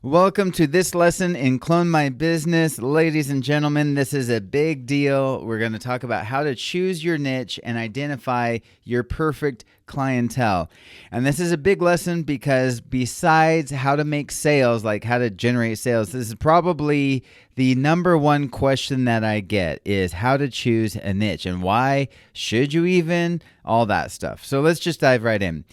Welcome to this lesson in Clone My Business. Ladies and gentlemen, this is a big deal. We're going to talk about how to choose your niche and identify your perfect clientele. And this is a big lesson because besides how to make sales, like how to generate sales, this is probably the number one question that I get is how to choose a niche and why should you even, all that stuff. So let's just dive right in.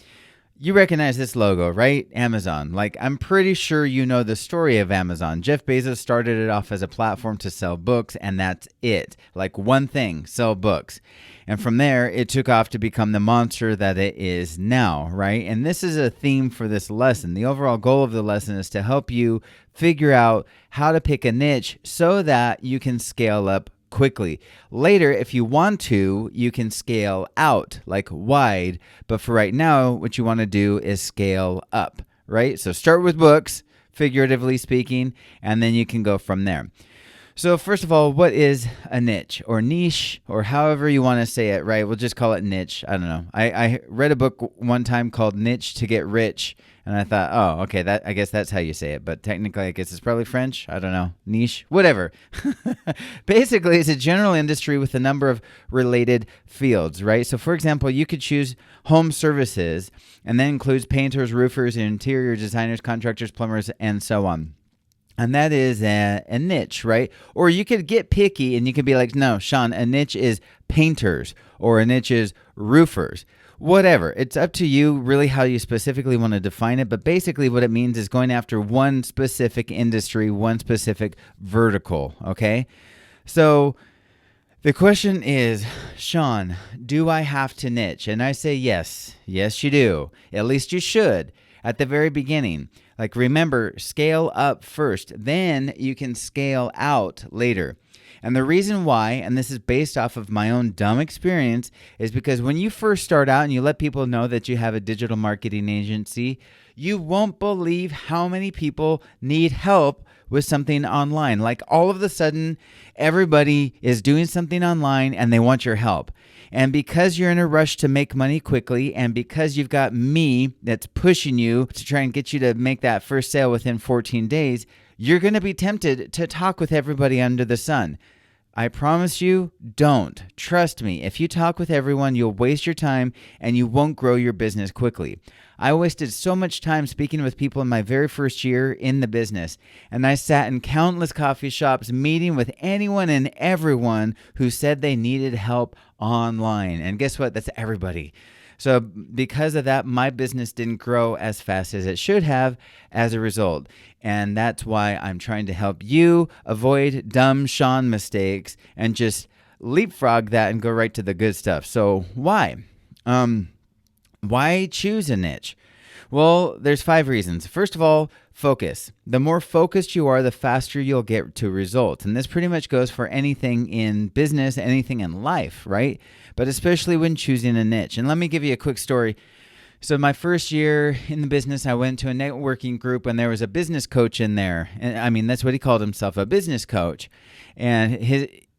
You recognize this logo, right? Amazon. Like, I'm pretty sure you know the story of Amazon. Jeff Bezos started it off as a platform to sell books, and that's it. Like, one thing, sell books. And from there, it took off to become the monster that it is now, right? And this is a theme for this lesson. The overall goal of the lesson is to help you figure out how to pick a niche so that you can scale up quickly. Later, if you want to, you can scale out, like wide. But for right now, what you want to do is scale up, right? So start with books, figuratively speaking, and then you can go from there. So first of all, what is a niche or niche or however you want to say it, right? We'll just call it niche. I don't know. I read a book one time called Niche to Get Rich. And I thought, oh, okay, I guess that's how you say it. But technically, I guess it's probably French. I don't know. Niche, whatever. Basically, it's a general industry with a number of related fields, right? So for example, you could choose home services, and that includes painters, roofers, interior designers, contractors, plumbers, and so on. And that is a niche, right? Or you could get picky and you could be like, no, Sean, a niche is painters or a niche is roofers. Whatever. It's up to you really how you specifically want to define it. But basically what it means is going after one specific industry, one specific vertical, okay? So the question is, Sean, do I have to niche? And I say yes. Yes, you do. At least you should at the very beginning. Like remember, scale up first, then you can scale out later. And the reason why, and this is based off of my own dumb experience, is because when you first start out and you let people know that you have a digital marketing agency, you won't believe how many people need help with something online. Like all of a sudden, everybody is doing something online and they want your help. And because you're in a rush to make money quickly, and because you've got me that's pushing you to try and get you to make that first sale within 14 days, you're going to be tempted to talk with everybody under the sun. I promise you, don't. Trust me, if you talk with everyone, you'll waste your time and you won't grow your business quickly. I wasted so much time speaking with people in my very first year in the business, and I sat in countless coffee shops meeting with anyone and everyone who said they needed help online. And guess what? That's everybody. So because of that, my business didn't grow as fast as it should have as a result. And that's why I'm trying to help you avoid dumb Sean mistakes and just leapfrog that and go right to the good stuff. So why? Why choose a niche? Well, there's 5 reasons. First of all, focus. The more focused you are, the faster you'll get to results. And this pretty much goes for anything in business, anything in life, right? But especially when choosing a niche. And let me give you a quick story. So my first year in the business, I went to a networking group and there was a business coach in there. And I mean, that's what he called himself, a business coach. And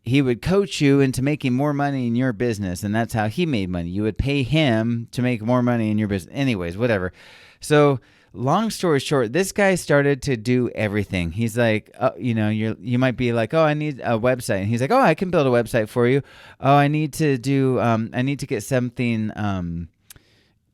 he would coach you into making more money in your business, and that's how he made money. You would pay him to make more money in your business. Anyways, whatever. So long story short, this guy started to do everything. He's like, you might be like, oh, I need a website. And he's like, oh, I can build a website for you. Oh, I need to get something,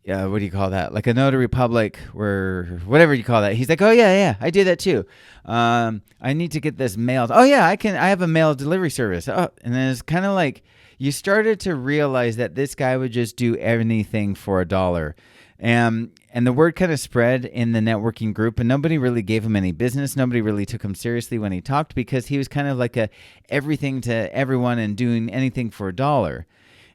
what do you call that? Like a notary public or whatever you call that. He's like, oh yeah, I do that too. I need to get this mailed. Oh yeah, I have a mail delivery service. Oh, and then it's kind of like you started to realize that this guy would just do anything for $1. And the word kind of spread in the networking group, and nobody really gave him any business. Nobody really took him seriously when he talked because he was kind of like a everything to everyone and doing anything for $1.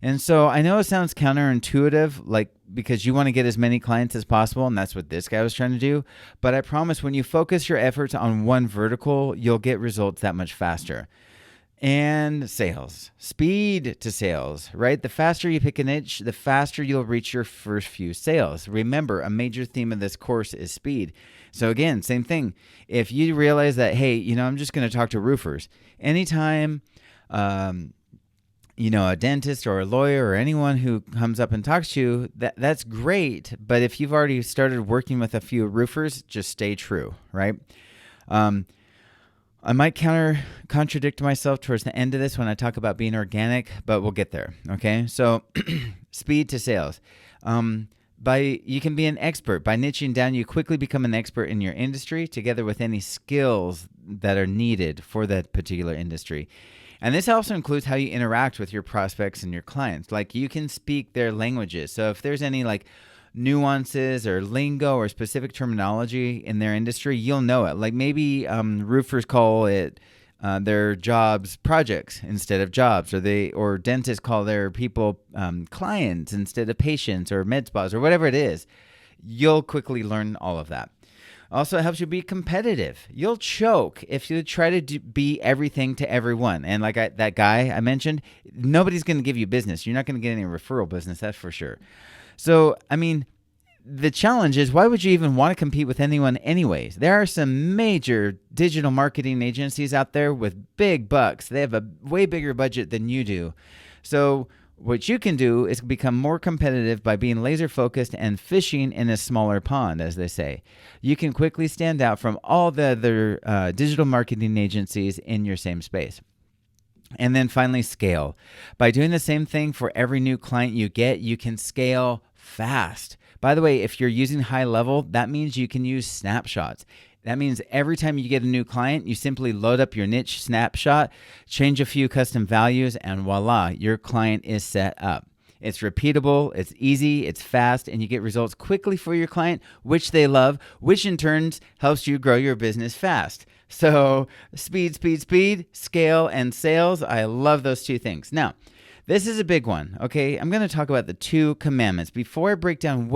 And so I know it sounds counterintuitive, like because you want to get as many clients as possible, and that's what this guy was trying to do. But I promise when you focus your efforts on one vertical, you'll get results that much faster. And sales, speed to sales, right? The faster you pick a niche, the faster you'll reach your first few sales. Remember, a major theme of this course is speed. So again, same thing. If you realize that, hey, I'm just going to talk to roofers. Anytime, a dentist or a lawyer or anyone who comes up and talks to you, that's great. But if you've already started working with a few roofers, just stay true, right? I might contradict myself towards the end of this when I talk about being organic, but we'll get there. Okay. So speed to sales. You can be an expert. By niching down, you quickly become an expert in your industry together with any skills that are needed for that particular industry. And this also includes how you interact with your prospects and your clients. Like you can speak their languages. So if there's any like nuances or lingo or specific terminology in their industry, you'll know it. Like maybe roofers call it their jobs projects instead of jobs, or dentists call their people clients instead of patients, or med spas, or whatever it is. You'll quickly learn all of that. Also, it helps you be competitive. You'll choke if you try to be everything to everyone. And like that guy I mentioned, nobody's going to give you business. You're not going to get any referral business, that's for sure. So, I mean, the challenge is, why would you even want to compete with anyone anyways? There are some major digital marketing agencies out there with big bucks. They have a way bigger budget than you do. So what you can do is become more competitive by being laser focused and fishing in a smaller pond, as they say. You can quickly stand out from all the other digital marketing agencies in your same space. And then finally, scale. By doing the same thing for every new client you get, you can scale fast. By the way, if you're using HighLevel, that means you can use snapshots. That means every time you get a new client, you simply load up your niche snapshot, change a few custom values, and voila, your client is set up. It's repeatable, it's easy, it's fast, and you get results quickly for your client, which they love, which in turn helps you grow your business fast. So speed, scale, and sales. I love those two things. Now, this is a big one, okay? I'm going to talk about the 2 commandments. Before I break down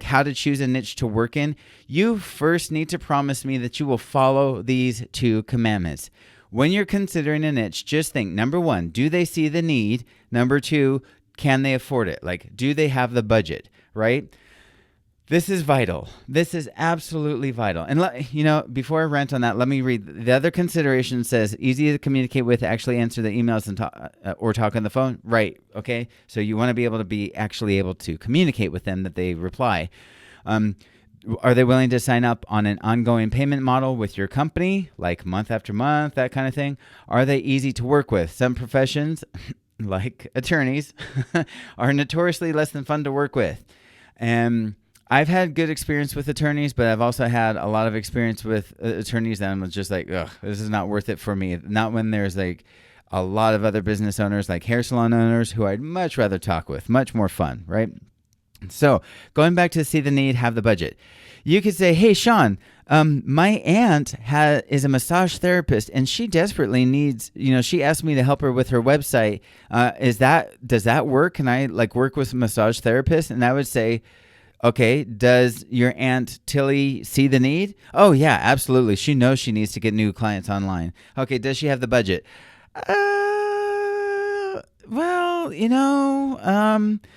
how to choose a niche to work in, you first need to promise me that you will follow these 2 commandments. When you're considering a niche, just think, number 1, do they see the need? Number 2, can they afford it? Like, do they have the budget, right? This is vital. This is absolutely vital. And before I rant on that, let me read. The other consideration says easy to communicate with, actually answer the emails and or talk on the phone. Right. Okay. So you want to be able to communicate with them, that they reply. Are they willing to sign up on an ongoing payment model with your company, like month after month, that kind of thing? Are they easy to work with? Some professions, like attorneys, are notoriously less than fun to work with. I've had good experience with attorneys, but I've also had a lot of experience with attorneys that I'm just like, ugh, this is not worth it for me. Not when there's like a lot of other business owners, like hair salon owners, who I'd much rather talk with. Much more fun, right? So going back to see the need, have the budget. You could say, hey, Sean, my aunt is a massage therapist, and she desperately needs, she asked me to help her with her website. Does that work? Can I work with a massage therapist? And I would say, okay, does your Aunt Tilly see the need? Oh, yeah, absolutely. She knows she needs to get new clients online. Okay, does she have the budget?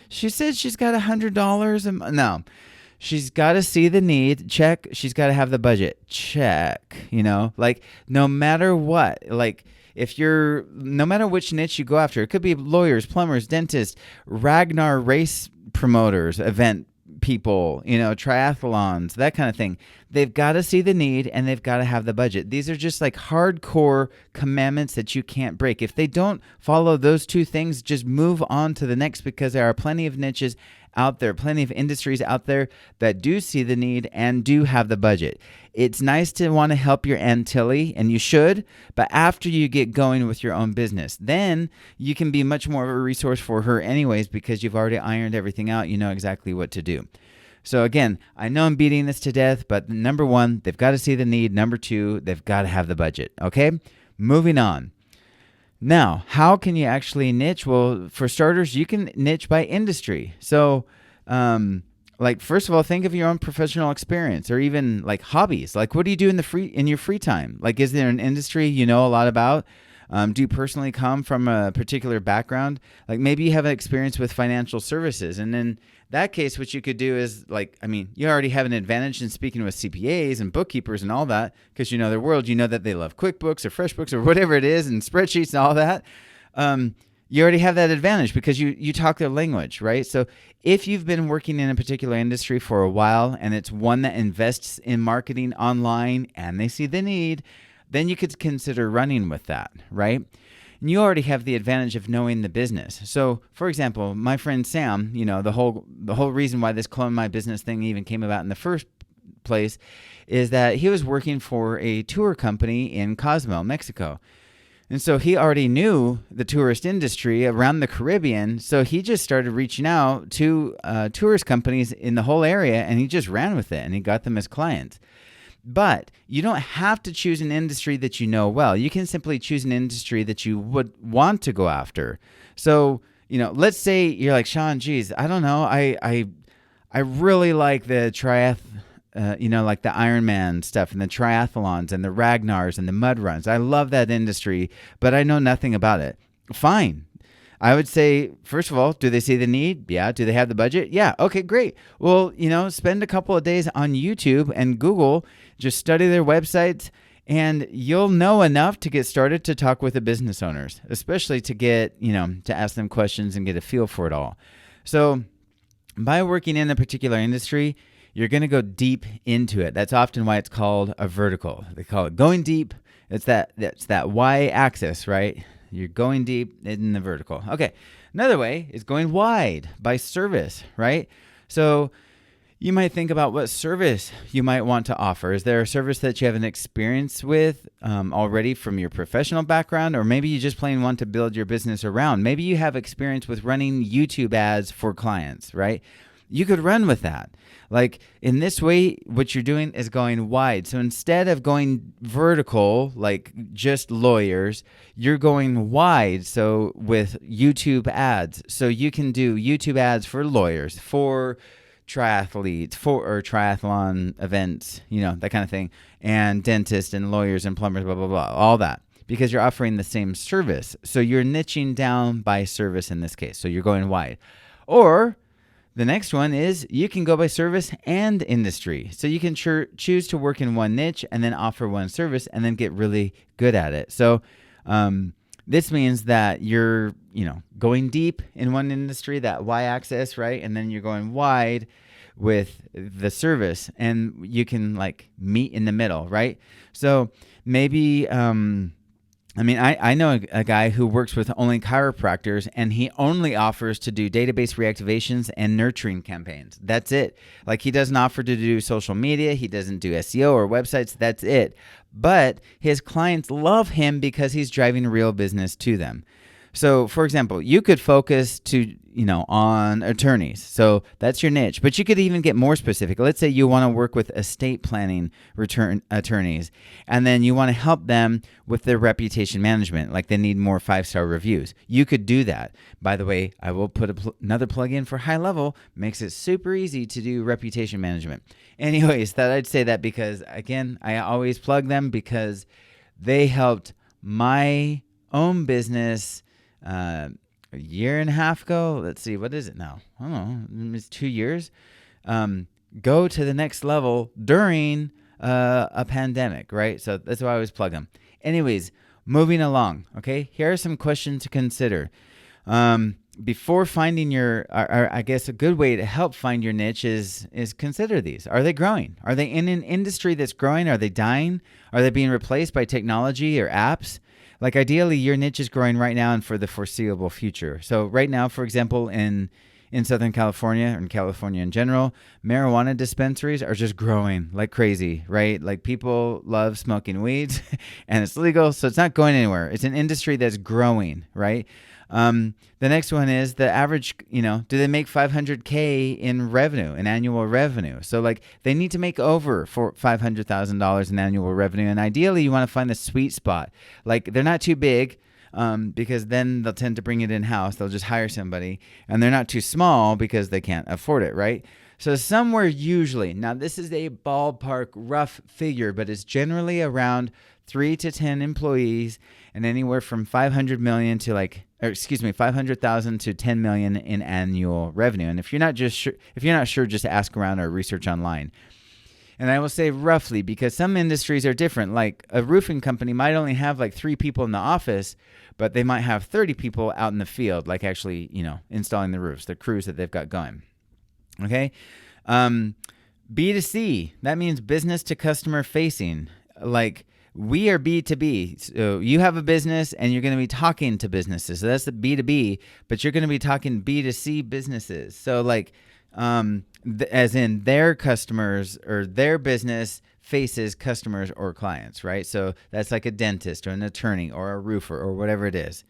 She said she's got $100. No, she's got to see the need. Check. She's got to have the budget. Check. No matter what, no matter which niche you go after, it could be lawyers, plumbers, dentists, Ragnar race promoters, event people, triathlons, that kind of thing. They've got to see the need and they've got to have the budget. These are just hardcore commandments that you can't break. If they don't follow those 2 things, just move on to the next, because there are plenty of niches out there, plenty of industries out there that do see the need and do have the budget. It's nice to want to help your Aunt Tilly, and you should, but after you get going with your own business, then you can be much more of a resource for her anyways, because you've already ironed everything out. You know exactly what to do. So again, I know I'm beating this to death, but number 1, they've got to see the need. Number 2, they've got to have the budget. Okay, moving on. Now, how can you actually niche? Well, for starters, you can niche by industry. So, first of all, think of your own professional experience, or even hobbies. What do you do in your free time? Is there an industry you know a lot about? Do you personally come from a particular background? Maybe you have an experience with financial services, and in that case, what you could do is you already have an advantage in speaking with CPAs and bookkeepers and all that, because their world. You know that they love QuickBooks or FreshBooks or whatever it is, and spreadsheets and all that. You already have that advantage because you talk their language, right? So if you've been working in a particular industry for a while and it's one that invests in marketing online and they see the need, then you could consider running with that, right? And you already have the advantage of knowing the business. So, for example, my friend Sam, the whole reason why this Clone My Business thing even came about in the first place is that he was working for a tour company in Cozumel, Mexico. And so he already knew the tourist industry around the Caribbean. So he just started reaching out to tourist companies in the whole area, and he just ran with it, and he got them as clients. But you don't have to choose an industry that you know well. You can simply choose an industry that you would want to go after. So, let's say you're like, Sean, geez, I don't know. I really like the like the Ironman stuff and the triathlons and the Ragnars and the mud runs. I love that industry, but I know nothing about it. Fine. I would say, first of all, do they see the need? Yeah. Do they have the budget? Yeah. Okay, great. Well, spend a couple of days on YouTube and Google, just study their websites, and you'll know enough to get started to talk with the business owners, especially to get, to ask them questions and get a feel for it all. So by working in a particular industry, you're going to go deep into it. That's often why it's called a vertical. They call it going deep. That's that y-axis, right? You're going deep in the vertical. Okay. Another way is going wide by service, right? So you might think about what service you might want to offer. Is there a service that you have an experience with already from your professional background, or maybe you just plain want to build your business around? Maybe you have experience with running YouTube ads for clients, right? You could run with that. Like in this way, what you're doing is going wide. So instead of going vertical, like just lawyers, you're going wide. So with YouTube ads, so you can do YouTube ads for lawyers, for triathletes, or triathlon events, that kind of thing, and dentists and lawyers and plumbers, blah, blah, blah, all that, because you're offering the same service. So you're niching down by service in this case. So you're going wide. Or the next one is you can go by service and industry. So you can choose to work in one niche and then offer one service and then get really good at it. So this means that you're, going deep in one industry, that y-axis, right? And then you're going wide with the service, and you can like meet in the middle, right? So maybe I know a guy who works with only chiropractors, and he only offers to do database reactivations and nurturing campaigns. That's it. Like he doesn't offer to do social media. He doesn't do SEO or websites. That's it. But his clients love him because he's driving real business to them. So, for example, you could focus on attorneys. So that's your niche. But you could even get more specific. Let's say you want to work with estate planning return attorneys, and then you want to help them with their reputation management, like they need more 5-star reviews. You could do that. By the way, I will put another plug in for HighLevel. Makes it super easy to do reputation management. Anyways, thought I'd say that because, again, I always plug them because they helped my own business a year and a half ago. Let's see, what is it now? I don't know. It's 2 years. Go to the next level during a pandemic, right? So that's why I always plug them. Anyways, moving along. Okay, here are some questions to consider. Before finding I guess a good way to help find your niche is consider these. Are they growing? Are they in an industry that's growing? Are they dying? Are they being replaced by technology or apps? Like ideally, your niche is growing right now and for the foreseeable future. So right now, for example, in Southern California and California in general, marijuana dispensaries are just growing like crazy, right? Like people love smoking weeds and it's legal, so it's not going anywhere. It's an industry that's growing, right? The next one is the average, do they make $500K in revenue, in annual revenue? So like they need to make over $500,000 in annual revenue. And ideally you want to find the sweet spot. Like they're not too big, because then they'll tend to bring it in-house. They'll just hire somebody, and they're not too small because they can't afford it, right? So somewhere usually, now this is a ballpark rough figure, but it's generally around 3 to 10 employees and anywhere from 500,000 to 10 million in annual revenue. And if you're not sure, just ask around or research online. And I will say roughly because some industries are different. Like a roofing company might only have like 3 people in the office, but they might have 30 people out in the field, like actually, installing the roofs, the crews that they've got going. Okay. B2C, that means business to customer facing. Like we are B2B. So you have a business and you're going to be talking to businesses. So that's the B2B, but you're going to be talking B2C businesses. So like, as in their customers or their business faces customers or clients, right? So that's like a dentist or an attorney or a roofer or whatever it is.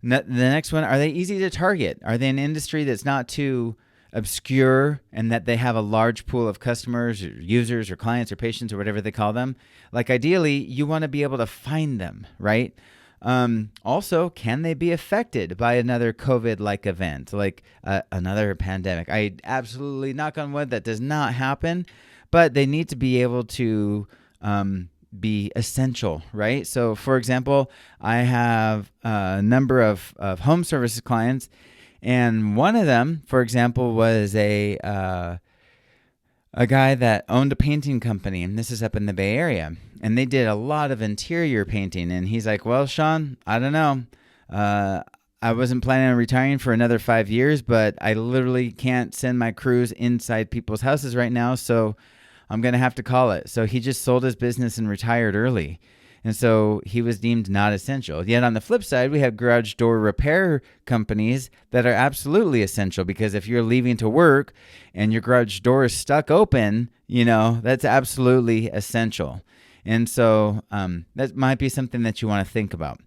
The next one, are they easy to target? Are they an industry that's not too obscure and that they have a large pool of customers or users or clients or patients or whatever they call them? Like ideally, you want to be able to find them, right? Also, can they be affected by another COVID-like event, like another pandemic? I absolutely, knock on wood, that does not happen, but they need to be able to be essential, right? So, for example, I have a number of home services clients, and one of them, for example, was a guy that owned a painting company, and this is up in the Bay Area, and they did a lot of interior painting. And he's like, well, Sean, I don't know. I wasn't planning on retiring for another 5 years, but I literally can't send my crews inside people's houses right now, so I'm going to have to call it. So he just sold his business and retired early. And so he was deemed not essential. Yet on the flip side, we have garage door repair companies that are absolutely essential, because if you're leaving to work and your garage door is stuck open, that's absolutely essential. And so that might be something that you want to think about.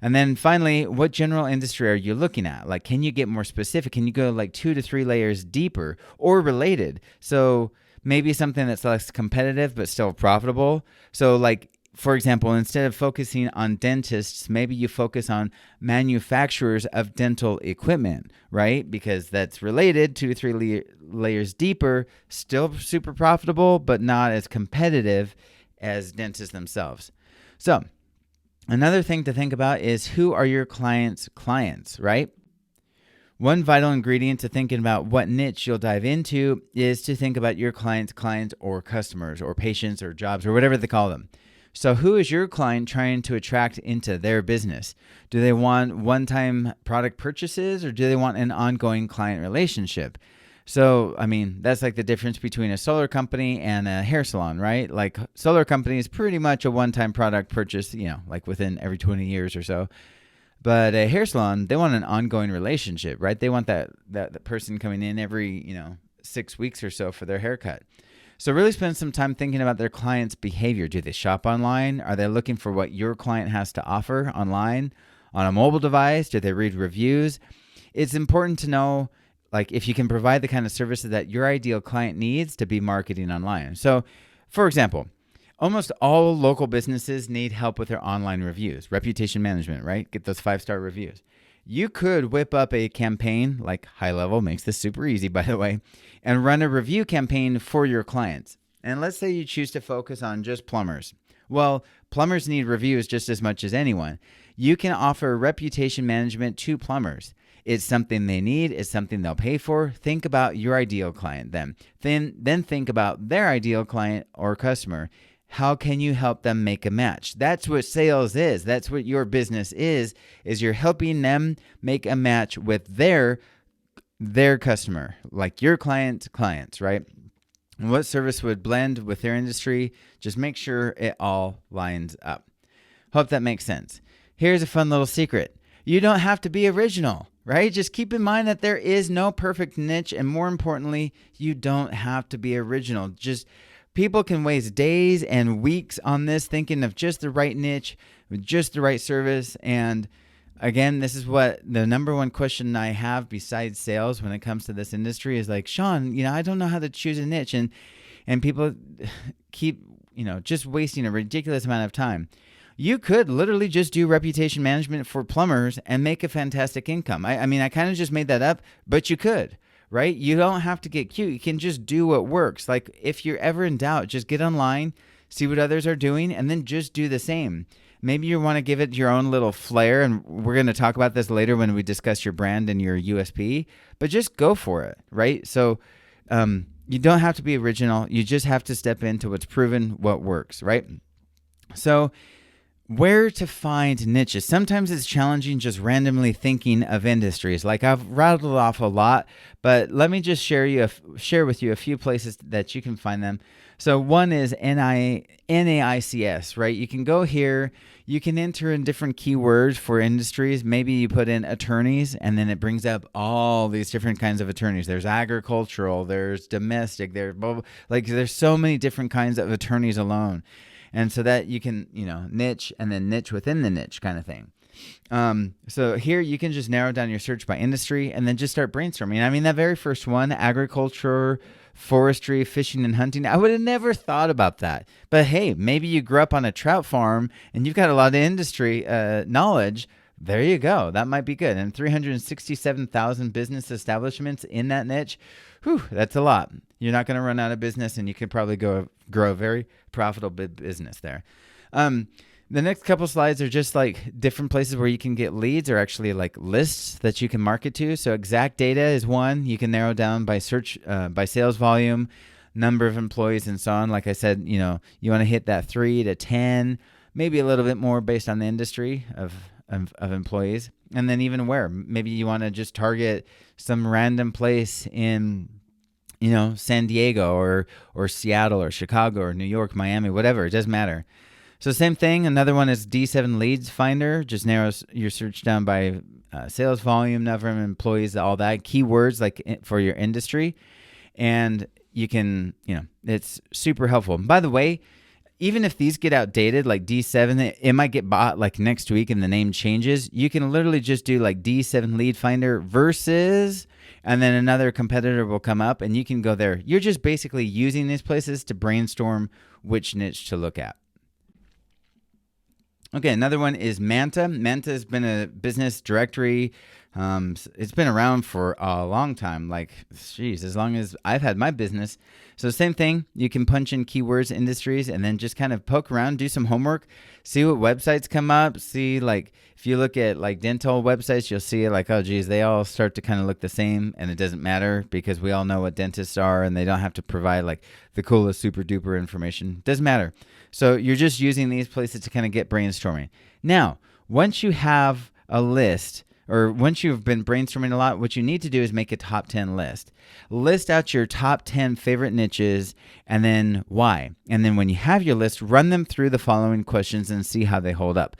And then finally, what general industry are you looking at? Like, can you get more specific? Can you go like 2 to 3 layers deeper or related? So maybe something that's less competitive but still profitable. So like, for example, instead of focusing on dentists, maybe you focus on manufacturers of dental equipment, right? Because that's related 2 to 3 layers deeper, still super profitable, but not as competitive as dentists themselves. So another thing to think about is, who are your clients' clients, right? One vital ingredient to thinking about what niche you'll dive into is to think about your clients' clients or customers or patients or jobs or whatever they call them. So who is your client trying to attract into their business? Do they want one-time product purchases, or do they want an ongoing client relationship? So, I mean, that's like the difference between a solar company and a hair salon, right? Like solar company is pretty much a one-time product purchase, like within every 20 years or so. But a hair salon, they want an ongoing relationship, right? They want that person coming in every, 6 weeks or so for their haircut. So really spend some time thinking about their client's behavior. Do they shop online? Are they looking for what your client has to offer online? On a mobile device? Do they read reviews? It's important to know, like, if you can provide the kind of services that your ideal client needs to be marketing online. So, for example, almost all local businesses need help with their online reviews, reputation management, right? Get those 5-star reviews. You could whip up a campaign, like HighLevel makes this super easy, by the way, and run a review campaign for your clients. And let's say you choose to focus on just plumbers. Well, plumbers need reviews just as much as anyone. You can offer reputation management to plumbers. It's something they need. It's something they'll pay for. Think about your ideal client then. Then think about their ideal client or customer. How can you help them make a match? That's what sales is. That's what your business is you're helping them make a match with their customer, like your clients, right? And what service would blend with their industry? Just make sure it all lines up. Hope that makes sense. Here's a fun little secret. You don't have to be original, right? Just keep in mind that there is no perfect niche, and more importantly, you don't have to be original. People can waste days and weeks on this thinking of just the right niche, with just the right service. And again, this is what the number one question I have besides sales when it comes to this industry is like, Sean, I don't know how to choose a niche. And people keep, just wasting a ridiculous amount of time. You could literally just do reputation management for plumbers and make a fantastic income. I mean, I kind of just made that up, but you could. Right? You don't have to get cute. You can just do what works. Like if you're ever in doubt, just get online, see what others are doing, and then just do the same. Maybe you want to give it your own little flair, and we're going to talk about this later when we discuss your brand and your USP, but just go for it, right? So You don't have to be original. You just have to step into what's proven, what works, right? So where to find niches? Sometimes it's challenging just randomly thinking of industries. Like I've rattled off a lot, but let me just share with you a few places that you can find them. So one is NAICS, right? You can go here. You can enter in different keywords for industries. Maybe you put in attorneys, and then it brings up all these different kinds of attorneys. There's agricultural, there's domestic, there's so many different kinds of attorneys alone. And so that you can, niche and then niche within the niche kind of thing. So here you can just narrow down your search by industry and then just start brainstorming. I mean, that very first one, agriculture, forestry, fishing, and hunting, I would have never thought about that. But hey, maybe you grew up on a trout farm and you've got a lot of industry knowledge. There you go. That might be good. And 367,000 business establishments in that niche. Whew, that's a lot. You're not going to run out of business, and you could probably grow a very profitable business there. The next couple slides are just like different places where you can get leads, or actually like lists that you can market to. So exact data is one. You can narrow down by search, by sales volume, number of employees, and so on. Like I said, you want to hit that 3 to 10, maybe a little bit more based on the industry of employees. And then even where. Maybe you want to just target some random place in, San Diego or Seattle or Chicago or New York, Miami, whatever. It doesn't matter. So same thing. Another one is D7 Leads Finder. Just narrows your search down by sales volume, number of employees, all that. Keywords like for your industry. And you can, it's super helpful. And by the way, even if these get outdated, like D7, it might get bought like next week and the name changes. You can literally just do like D7 Lead Finder versus, and then another competitor will come up and you can go there. You're just basically using these places to brainstorm which niche to look at. Okay, another one is Manta. Manta has been a business directory. It's been around for a long time, as long as I've had my business. So same thing, you can punch in keywords, industries, and then just kind of poke around, do some homework, see what websites come up, see if you look at dental websites, you'll see they all start to kind of look the same, and it doesn't matter because we all know what dentists are and they don't have to provide the coolest super duper information. Doesn't matter. So you're just using these places to kind of get brainstorming. Now, once you have a list, or once you've been brainstorming a lot, what you need to do is make a top 10 list. List out your top 10 favorite niches and then why. And then when you have your list, run them through the following questions and see how they hold up.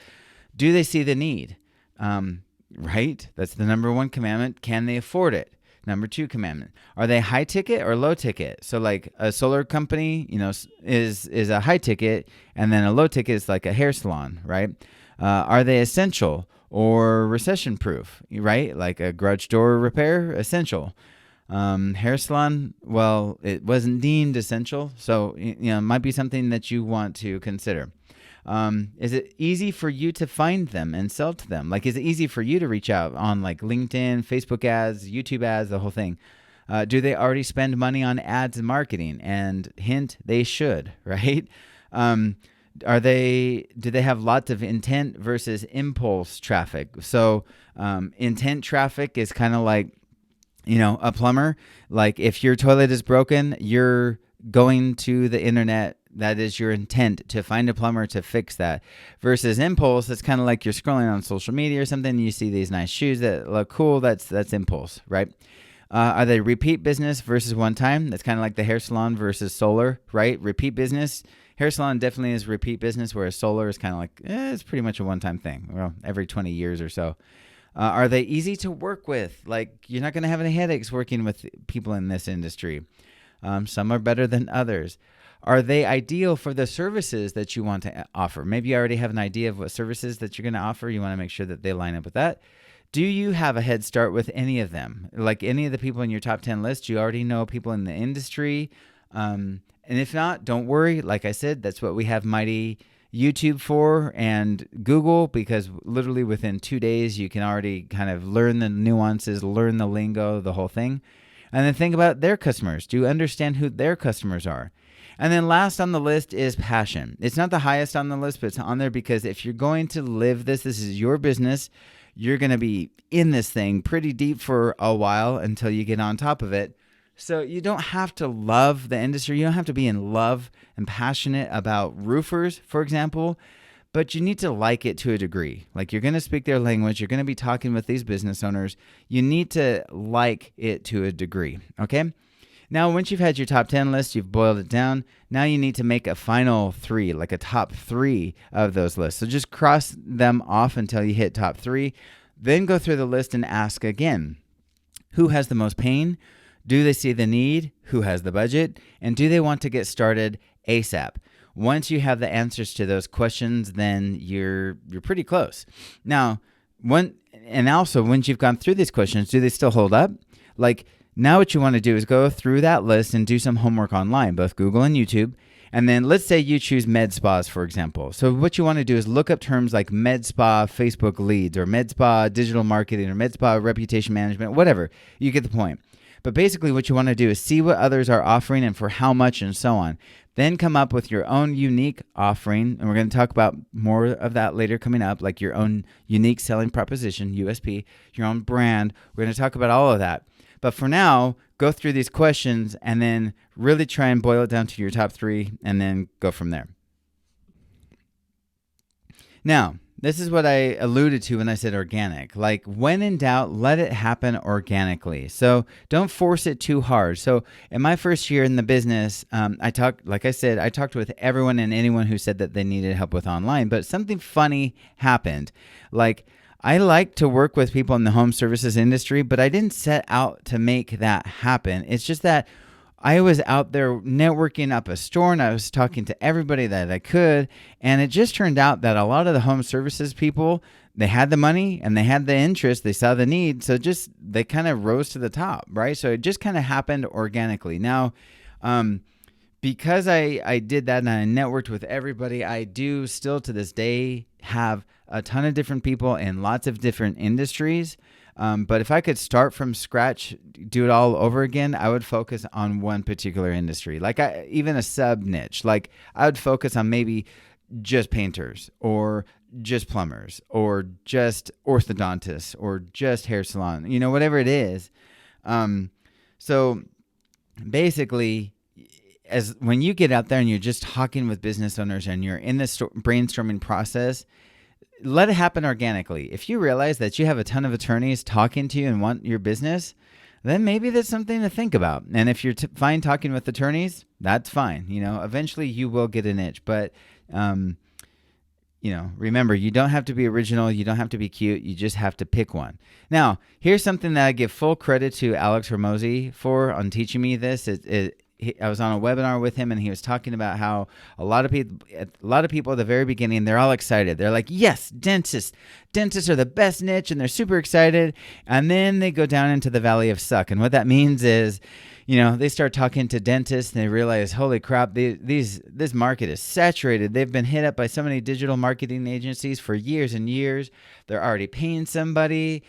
Do they see the need? Right? That's the number one commandment. Can they afford it? Number 2 commandment. Are they high ticket or low ticket? So a solar company, is a high ticket, and then a low ticket is like a hair salon, right? Are they essential or recession proof, right? Like a garage door repair, essential. Hair salon, well, it wasn't deemed essential. So, it might be something that you want to consider. Is it easy for you to find them and sell to them? Is it easy for you to reach out on LinkedIn, Facebook ads, YouTube ads, the whole thing? Do they already spend money on ads and marketing? And hint, they should, right? Do they have lots of intent versus impulse traffic? So intent traffic is kind of like, a plumber. If your toilet is broken, you're going to the internet. That is your intent, to find a plumber to fix that. Versus impulse, it's kind of like you're scrolling on social media or something, and you see these nice shoes that look cool. That's impulse, right? Are they repeat business versus one time? That's kind of like the hair salon versus solar, right? Repeat business. Hair salon definitely is repeat business, whereas solar is kind of it's pretty much a one-time thing. Well, every 20 years or so. Are they easy to work with? You're not going to have any headaches working with people in this industry. Some are better than others. Are they ideal for the services that you want to offer? Maybe you already have an idea of what services that you're going to offer. You want to make sure that they line up with that. Do you have a head start with any of them? Any of the people in your top 10 list, you already know people in the industry. And if not, don't worry. Like I said, that's what we have Mighty YouTube for and Google, because literally within 2 days, you can already kind of learn the nuances, learn the lingo, the whole thing. And then think about their customers. Do you understand who their customers are? And then last on the list is passion. It's not the highest on the list, but it's on there because if you're going to live this is your business. You're going to be in this thing pretty deep for a while until you get on top of it. So you don't have to love the industry. You don't have to be in love and passionate about roofers, for example, but you need to like it to a degree. Like, you're going to speak their language. You're going to be talking with these business owners. You need to like it to a degree. Okay. Now, once you've had your top 10 list, you've boiled it down. Now you need to make a final 3, like a top 3 of those lists. So just cross them off until you hit top 3. Then go through the list and ask again, who has the most pain? Do they see the need? Who has the budget? And do they want to get started ASAP? Once you have the answers to those questions, then you're pretty close. Now, once you've gone through these questions, do they still hold up? Like, now what you want to do is go through that list and do some homework online, both Google and YouTube. And then let's say you choose med spas, for example. So what you want to do is look up terms like med spa Facebook leads, or med spa digital marketing, or med spa reputation management, whatever. You get the point. But basically what you want to do is see what others are offering and for how much and so on. Then come up with your own unique offering. And we're going to talk about more of that later coming up, like your own unique selling proposition, USP, your own brand. We're going to talk about all of that. But for now, go through these questions and then really try and boil it down to your top 3 and then go from there. Now, this is what I alluded to when I said organic. Like, when in doubt, let it happen organically. So don't force it too hard. So in my first year in the business, I talked with everyone and anyone who said that they needed help with online, but something funny happened. Like, I like to work with people in the home services industry, but I didn't set out to make that happen. It's just that I was out there networking up a store and I was talking to everybody that I could. And it just turned out that a lot of the home services people, they had the money and they had the interest. They saw the need. So they kind of rose to the top, right? So it just kind of happened organically. Now, because I did that and I networked with everybody, I do still to this day have a ton of different people in lots of different industries. But if I could start from scratch, do it all over again, I would focus on one particular industry, like even a sub niche. Like, I would focus on maybe just painters or just plumbers or just orthodontists or just hair salon, whatever it is. So basically, when you get out there and you're just talking with business owners and you're in this brainstorming process, let it happen organically. If you realize that you have a ton of attorneys talking to you and want your business, then maybe that's something to think about. And if you're fine talking with attorneys, that's fine. Eventually you will get a niche. But, remember, you don't have to be original. You don't have to be cute. You just have to pick one. Now, here's something that I give full credit to Alex Hormozi for on teaching me this. I was on a webinar with him and he was talking about how a lot of people at the very beginning, they're all excited. They're like, yes, dentists are the best niche, and they're super excited. And then they go down into the valley of suck. And what that means is, they start talking to dentists and they realize, holy crap, this market is saturated. They've been hit up by so many digital marketing agencies for years and years. They're already paying somebody.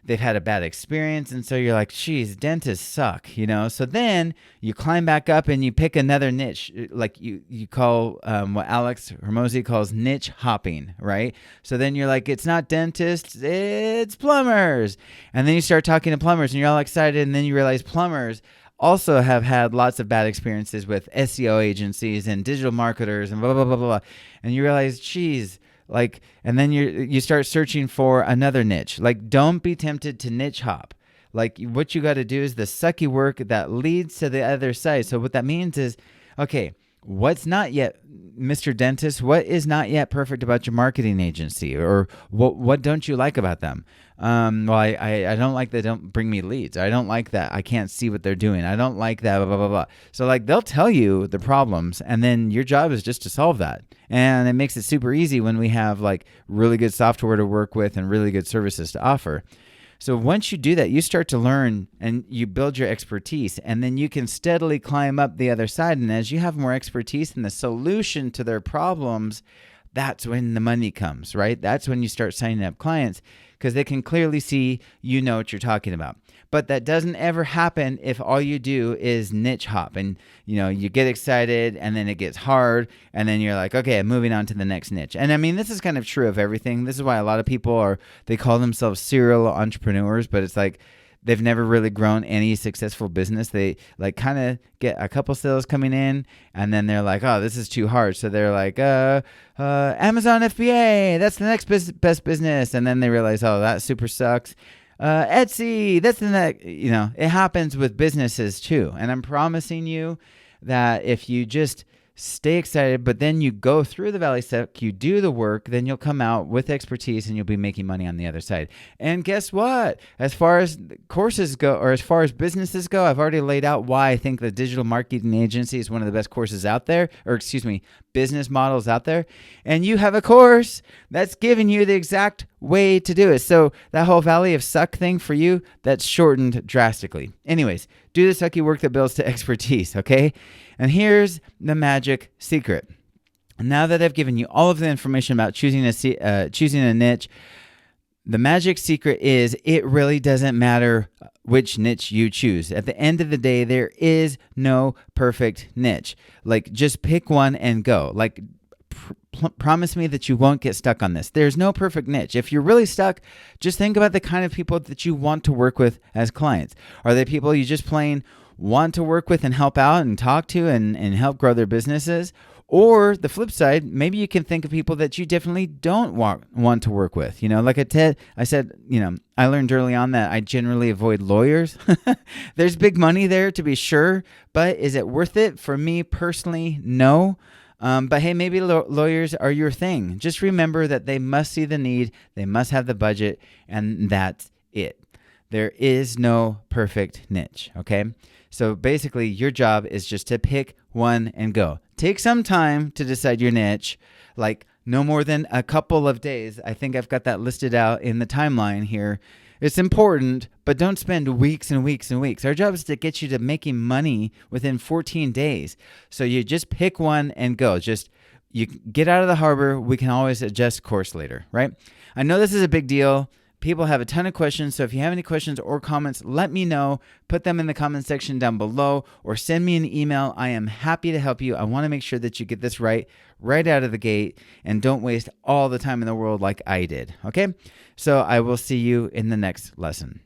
They've had a bad experience. And so you're like, geez, dentists suck, So then you climb back up and you pick another niche, like you call what Alex Hormozi calls niche hopping, right? So then you're like, it's not dentists, it's plumbers. And then you start talking to plumbers and you're all excited. And then you realize plumbers also have had lots of bad experiences with SEO agencies and digital marketers and blah, blah, blah, blah, blah. And you realize, geez, and then you start searching for another niche. Like, don't be tempted to niche hop. Like, what you got to do is the sucky work that leads to the other side. So what that means is, okay, what's not yet, Mr. Dentist, what is not yet perfect about your marketing agency? Or what don't you like about them? I don't like they don't bring me leads. I don't like that I can't see what they're doing. I don't like that, blah, blah, blah, blah. So they'll tell you the problems, and then your job is just to solve that. And it makes it super easy when we have really good software to work with and really good services to offer. So once you do that, you start to learn and you build your expertise, and then you can steadily climb up the other side. And as you have more expertise in the solution to their problems, that's when the money comes, right? That's when you start signing up clients, because they can clearly see you know what you're talking about. But that doesn't ever happen if all you do is niche hop and you get excited and then it gets hard and then you're like, okay, I'm moving on to the next niche. And I mean, this is kind of true of everything. This is why a lot of people they call themselves serial entrepreneurs, but it's like they've never really grown any successful business. They like kind of get a couple sales coming in, and then they're like, oh, this is too hard. So they're like, Amazon FBA, that's the next best business. And then they realize, oh, that super sucks. Etsy, that's the next, it happens with businesses too. And I'm promising you that if you just stay excited, but then you go through the valley step, you do the work, then you'll come out with expertise and you'll be making money on the other side. And guess what? As far as courses go, or as far as businesses go, I've already laid out why I think the digital marketing agency is one of the best courses out there, business models out there. And you have a course that's giving you the exact way to do it. So that whole valley of suck thing for you, that's shortened drastically. Anyways, do the sucky work that builds to expertise, okay? And here's the magic secret. Now that I've given you all of the information about choosing a niche, the magic secret is it really doesn't matter which niche you choose. At the end of the day, there is no perfect niche. Like, just pick one and go. Like, promise me that you won't get stuck on this. There's no perfect niche. If you're really stuck, just think about the kind of people that you want to work with as clients. Are they people you just plain want to work with and help out and talk to and help grow their businesses? Or the flip side, maybe you can think of people that you definitely don't want to work with. Like I said, I learned early on that I generally avoid lawyers. There's big money there to be sure, but is it worth it? For me personally, no. But hey, maybe lawyers are your thing. Just remember that they must see the need, they must have the budget, and that's it. There is no perfect niche, okay? So basically, your job is just to pick one and go. Take some time to decide your niche, like no more than a couple of days. I think I've got that listed out in the timeline here. It's important, but don't spend weeks and weeks and weeks. Our job is to get you to making money within 14 days. So you just pick one and go. You get out of the harbor. We can always adjust course later, right? I know this is a big deal. People have a ton of questions, so if you have any questions or comments, let me know. Put them in the comment section down below or send me an email. I am happy to help you. I want to make sure that you get this right out of the gate and don't waste all the time in the world like I did, okay? So I will see you in the next lesson.